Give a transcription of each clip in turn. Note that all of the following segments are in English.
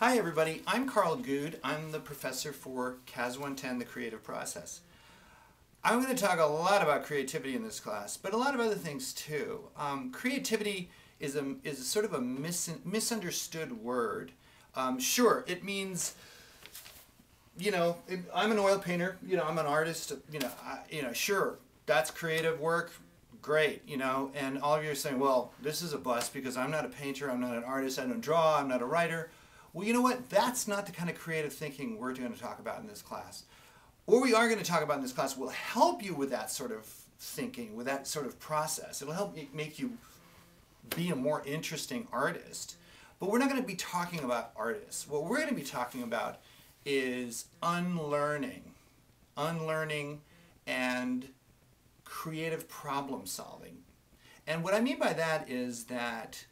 Hi everybody, I'm Carl Good. I'm the professor for CAS 110, the creative process. I'm going to talk a lot about creativity in this class, but a lot of other things too. Creativity is sort of a misunderstood word. Sure, it means, I'm an oil painter, I'm an artist, sure, that's creative work, great, and all of you are saying, well, this is a bust because I'm not a painter, I'm not an artist, I don't draw, I'm not a writer. Well, you know what? That's not the kind of creative thinking we're going to talk about in this class. What we are going to talk about in this class will help you with that sort of thinking, with that sort of process. It'll help make you be a more interesting artist. But we're not going to be talking about artists. What we're going to be talking about is unlearning and creative problem solving. And what I mean by that is that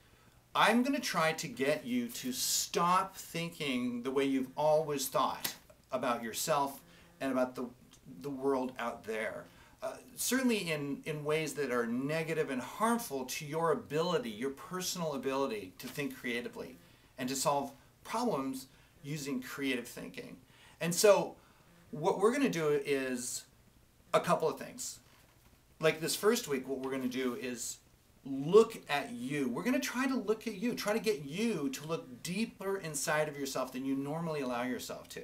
I'm going to try to get you to stop thinking the way you've always thought about yourself and about the world out there. Certainly in ways that are negative and harmful to your ability, your personal ability to think creatively and to solve problems using creative thinking. And so what we're going to do is a couple of things. Like this first week, what we're going to do is look at you. We're going to try to look at you, try to get you to look deeper inside of yourself than you normally allow yourself to.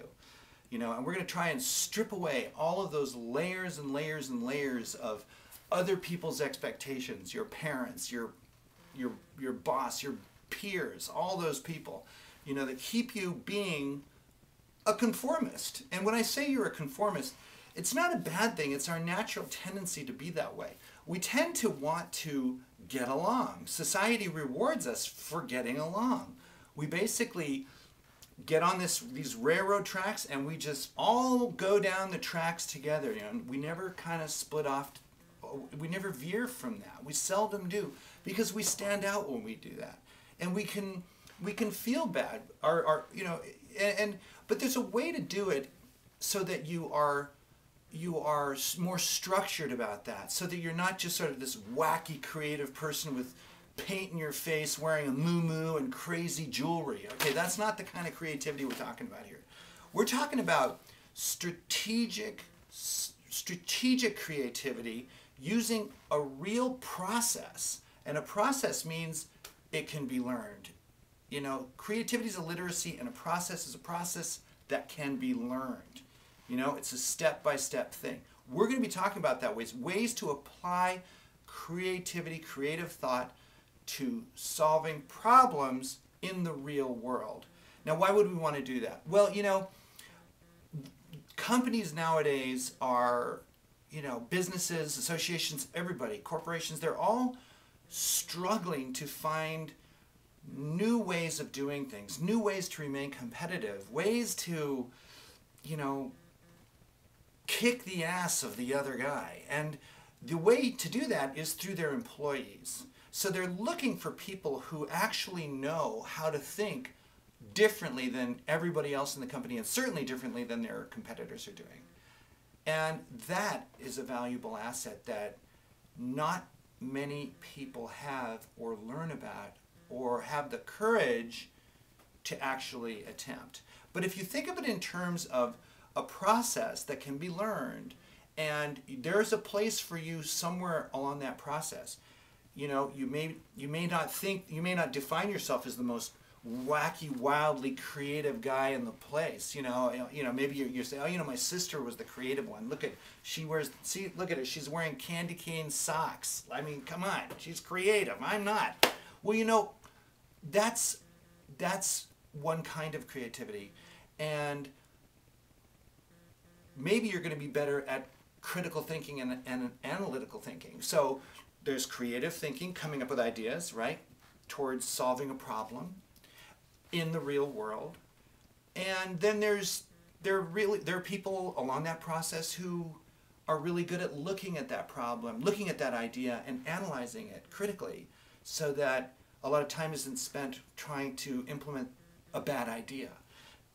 And we're going to try and strip away all of those layers and layers and layers of other people's expectations, your parents, your boss, your peers, all those people, that keep you being a conformist. And when I say you're a conformist, it's not a bad thing. It's our natural tendency to be that way. We tend to want to get along. Society rewards us for getting along. We basically get on these railroad tracks and we just all go down the tracks together. We never kind of split off. We never veer from that. We seldom do because we stand out when we do that, and we can feel bad. But there's a way to do it so that you are more structured about that, so that you're not just sort of this wacky creative person with paint in your face wearing a muumuu and crazy jewelry. Okay, that's not the kind of creativity we're talking about here. We're talking about strategic creativity using a real process. And a process means it can be learned. Creativity is a literacy, and a process is a process that can be learned. It's a step-by-step thing. We're going to be talking about that ways to apply creativity, creative thought to solving problems in the real world. Now, why would we want to do that? Well, companies nowadays are, businesses, associations, everybody, corporations, they're all struggling to find new ways of doing things, new ways to remain competitive, ways to, kick the ass of the other guy. And the way to do that is through their employees. So they're looking for people who actually know how to think differently than everybody else in the company, and certainly differently than their competitors are doing. And that is a valuable asset that not many people have or learn about or have the courage to actually attempt. But if you think of it in terms of a process that can be learned, and there's a place for you somewhere along that process. You may not define yourself as the most wacky, wildly creative guy in the place. Maybe you say, oh, my sister was the creative one. Look at her, she's wearing candy cane socks. I mean, come on, she's creative. I'm not. Well, that's one kind of creativity, and maybe you're going to be better at critical thinking and analytical thinking. So there's creative thinking, coming up with ideas, right, towards solving a problem in the real world. And then there are people along that process who are really good at looking at that problem, looking at that idea and analyzing it critically, so that a lot of time isn't spent trying to implement a bad idea.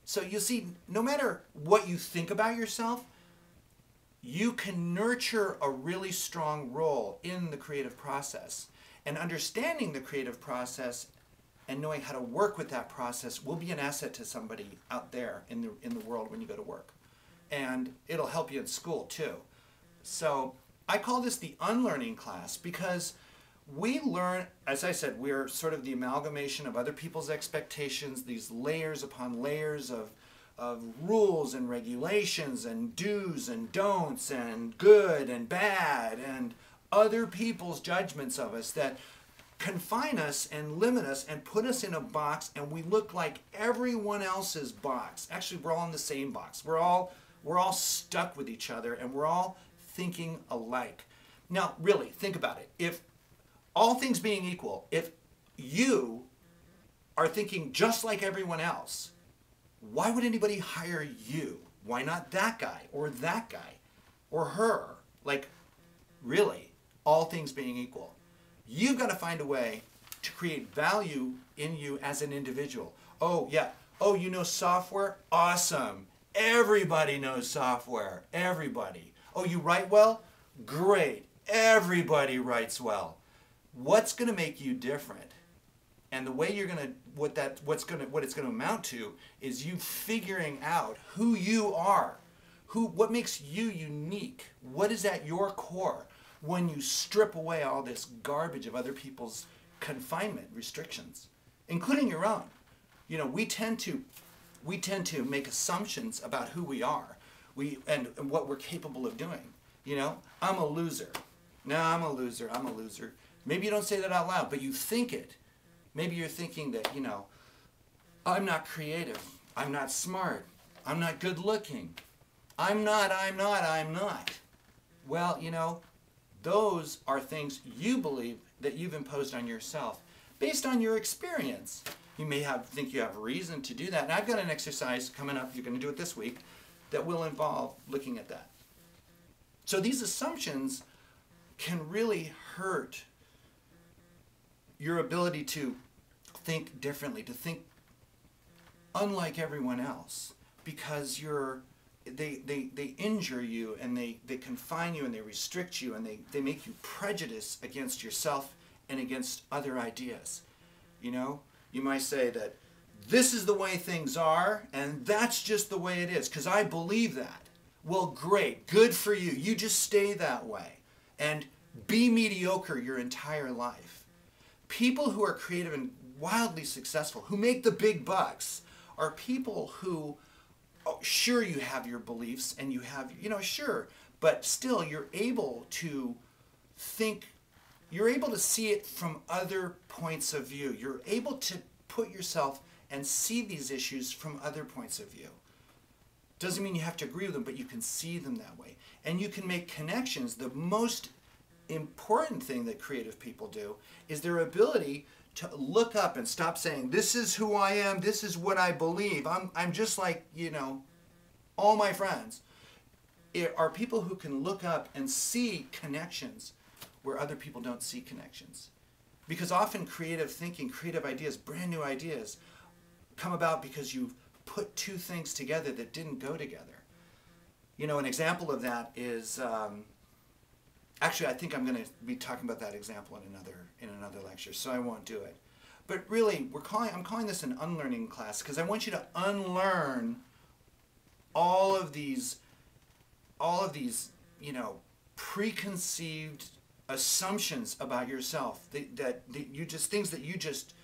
So you see, no matter what you think about yourself, you can nurture a really strong role in the creative process. And understanding the creative process and knowing how to work with that process will be an asset to somebody out there in the world when you go to work. And it'll help you in school too. So I call this the unlearning class because we learn, as I said, we're sort of the amalgamation of other people's expectations, these layers upon layers of rules and regulations and do's and don'ts and good and bad and other people's judgments of us that confine us and limit us and put us in a box, and we look like everyone else's box. Actually, we're all in the same box. We're all stuck with each other, and we're all thinking alike. Now, really, think about it. If all things being equal, if you are thinking just like everyone else, why would anybody hire you? Why not that guy or her? Like, really, all things being equal. You've got to find a way to create value in you as an individual. Oh, yeah. Oh, you know software? Awesome. Everybody knows software. Everybody. Oh, you write well? Great. Everybody writes well. What's going to make you different? And the way you're going to, what it's going to amount to is you figuring out who you are. What makes you unique? What is at your core? When you strip away all this garbage of other people's confinement restrictions, including your own. You know, we tend to make assumptions about who we are, and what we're capable of doing. You know, I'm a loser. No, I'm a loser. I'm a loser. Maybe you don't say that out loud, but you think it. Maybe you're thinking that, you know, I'm not creative. I'm not smart. I'm not good looking. I'm not. Well, you know, those are things you believe that you've imposed on yourself based on your experience. You may think you have reason to do that. And I've got an exercise coming up, you're going to do it this week, that will involve looking at that. So these assumptions can really hurt your ability to think differently, to think unlike everyone else, because they injure you, and they confine you, and they restrict you, and they make you prejudice against yourself and against other ideas. You know, you might say that this is the way things are, and that's just the way it is, because I believe that. Well, great, good for you. You just stay that way and be mediocre your entire life. People who are creative and wildly successful, who make the big bucks, are people who, oh, sure, you have your beliefs and you have, you know, sure, but still you're able to think, you're able to see it from other points of view. You're able to put yourself and see these issues from other points of view. Doesn't mean you have to agree with them, but you can see them that way. And you can make connections. The most important thing that creative people do is their ability to look up and stop saying, this is who I am, this is what I believe, I'm just like, you know, all my friends. It are people who can look up and see connections where other people don't see connections. Because often creative thinking, creative ideas, brand new ideas, come about because you've put two things together that didn't go together. You know, an example of that is, actually, I think I'm going to be talking about that example in another lecture, so I won't do it. But really, I'm calling this an unlearning class because I want you to unlearn all of these, you know, preconceived assumptions about yourself that you just, things that you just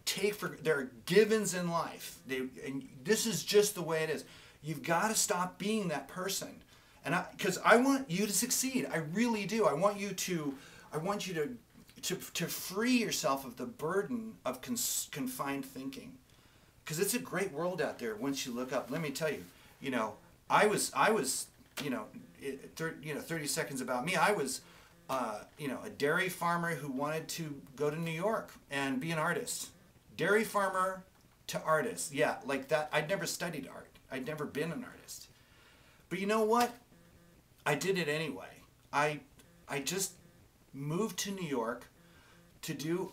take for, they're givens in life. And this is just the way it is. You've got to stop being that person. And because I want you to succeed. I really do. I want you to free yourself of the burden of confined thinking. Because it's a great world out there once you look up. Let me tell you, you know, I was, you know, 30 seconds about me. I was, you know, a dairy farmer who wanted to go to New York and be an artist. Dairy farmer to artist. Yeah, like that. I'd never studied art. I'd never been an artist. But you know what? I did it anyway. I just moved to New York to do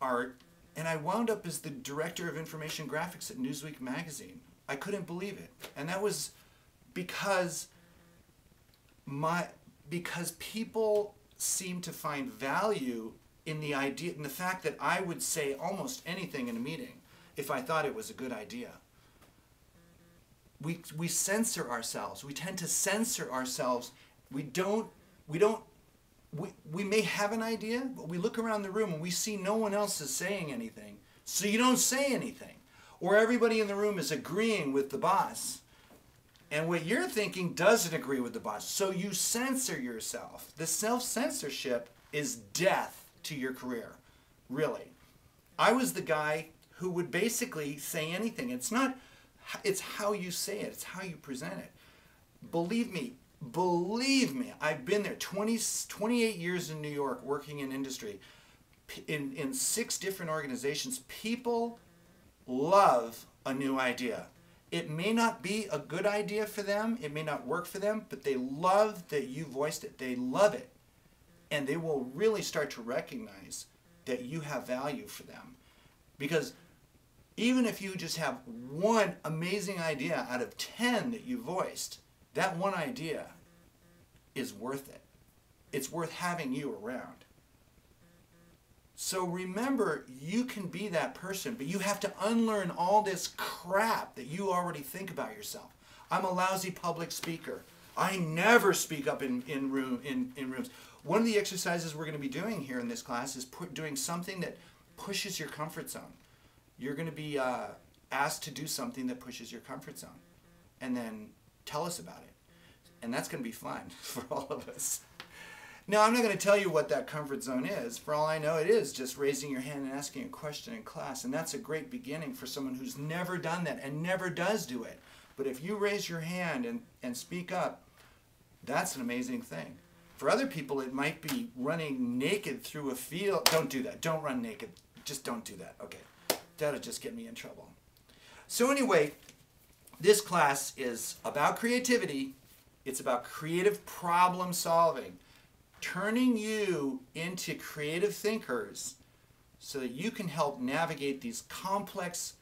art, and I wound up as the director of information graphics at Newsweek magazine. I couldn't believe it. And that was because people seemed to find value in the idea, in the fact that I would say almost anything in a meeting if I thought it was a good idea. We censor ourselves. We tend to censor ourselves. We may have an idea, but we look around the room and we see no one else is saying anything. So you don't say anything. Or everybody in the room is agreeing with the boss. And what you're thinking doesn't agree with the boss. So you censor yourself. The self-censorship is death to your career. Really. I was the guy who would basically say anything. It's how you say it. It's how you present it. Believe me, I've been there 28 years in New York working in industry, in 6 different organizations. People love a new idea. It may not be a good idea for them, it may not work for them, but they love that you voiced it. They love it. And they will really start to recognize that you have value for them. Because even if you just have one amazing idea out of 10 that you voiced, that one idea is worth it. It's worth having you around. So remember, you can be that person, but you have to unlearn all this crap that you already think about yourself. I'm a lousy public speaker. I never speak up in rooms. One of the exercises we're going to be doing here in this class is doing something that pushes your comfort zone. You're going to be asked to do something that pushes your comfort zone, and then tell us about it. And that's going to be fun for all of us. Now, I'm not going to tell you what that comfort zone is. For all I know, it is just raising your hand and asking a question in class. And that's a great beginning for someone who's never done that and never does do it. But if you raise your hand and speak up, that's an amazing thing. For other people, it might be running naked through a field. Don't do that. Don't run naked. Just don't do that. Okay. That'll just get me in trouble. So anyway, this class is about creativity. It's about creative problem solving. Turning you into creative thinkers so that you can help navigate these complex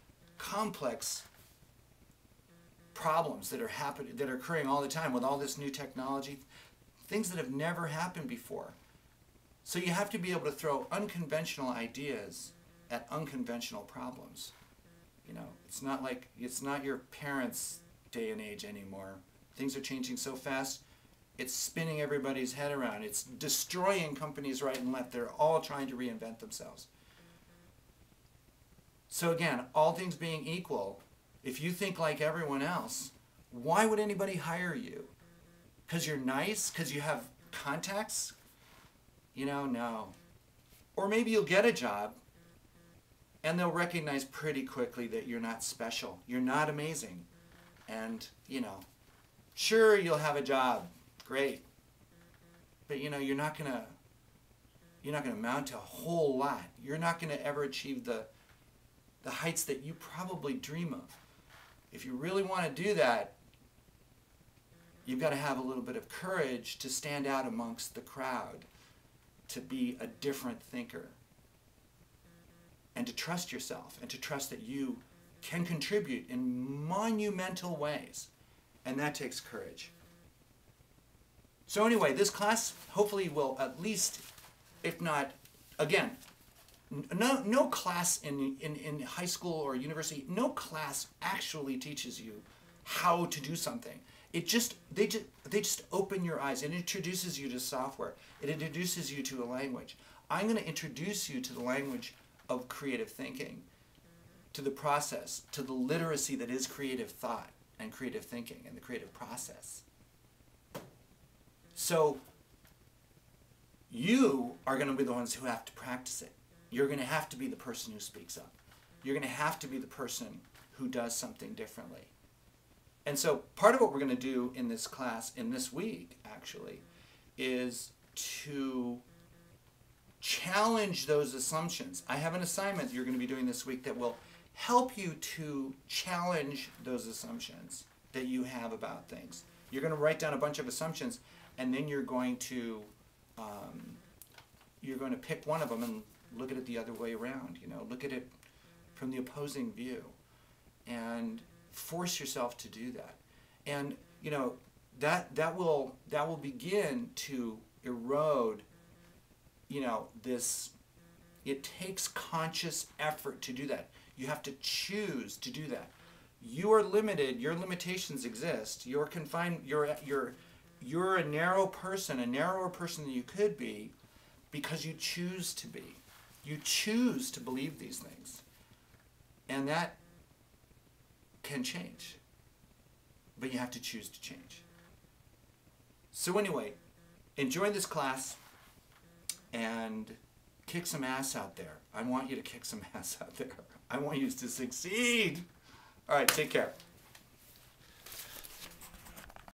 problems that are occurring all the time with all this new technology, things that have never happened before. So you have to be able to throw unconventional ideas at unconventional problems. You know, it's not your parents' day and age anymore. Things are changing so fast. It's spinning everybody's head around. It's destroying companies right and left. They're all trying to reinvent themselves. So again, all things being equal, if you think like everyone else, why would anybody hire you? Because you're nice? Because you have contacts? You know, no. Or maybe you'll get a job and they'll recognize pretty quickly that you're not special. You're not amazing. And, you know, sure, you'll have a job. Great. But you know, you're not gonna amount to a whole lot. You're not gonna ever achieve the heights that you probably dream of. If you really want to do that, you've got to have a little bit of courage to stand out amongst the crowd, to be a different thinker, and to trust yourself, and to trust that you can contribute in monumental ways. And that takes courage. So anyway, this class hopefully will at least, if not, again, no class in high school or university, no class actually teaches you how to do something. They just open your eyes. It introduces you to software. It introduces you to a language. I'm going to introduce you to the language of creative thinking, to the process, to the literacy that is creative thought and creative thinking and the creative process. So you are going to be the ones who have to practice it. You're going to have to be the person who speaks up. You're going to have to be the person who does something differently. And so part of what we're going to do in this class, in this week actually, is to challenge those assumptions. I have an assignment you're going to be doing this week that will help you to challenge those assumptions that you have about things. You're going to write down a bunch of assumptions, and then you're going to pick one of them and look at it the other way around. You know, look at it from the opposing view, and force yourself to do that. And you know, that will begin to erode, you know, this It takes conscious effort to do that. You have to choose to do that. You are limited. Your limitations exist. You're confined. You're a narrow person, a narrower person than you could be, because you choose to be. You choose to believe these things, and that can change. But you have to choose to change. So anyway, enjoy this class and kick some ass out there. I want you to kick some ass out there. I want you to succeed. All right, take care.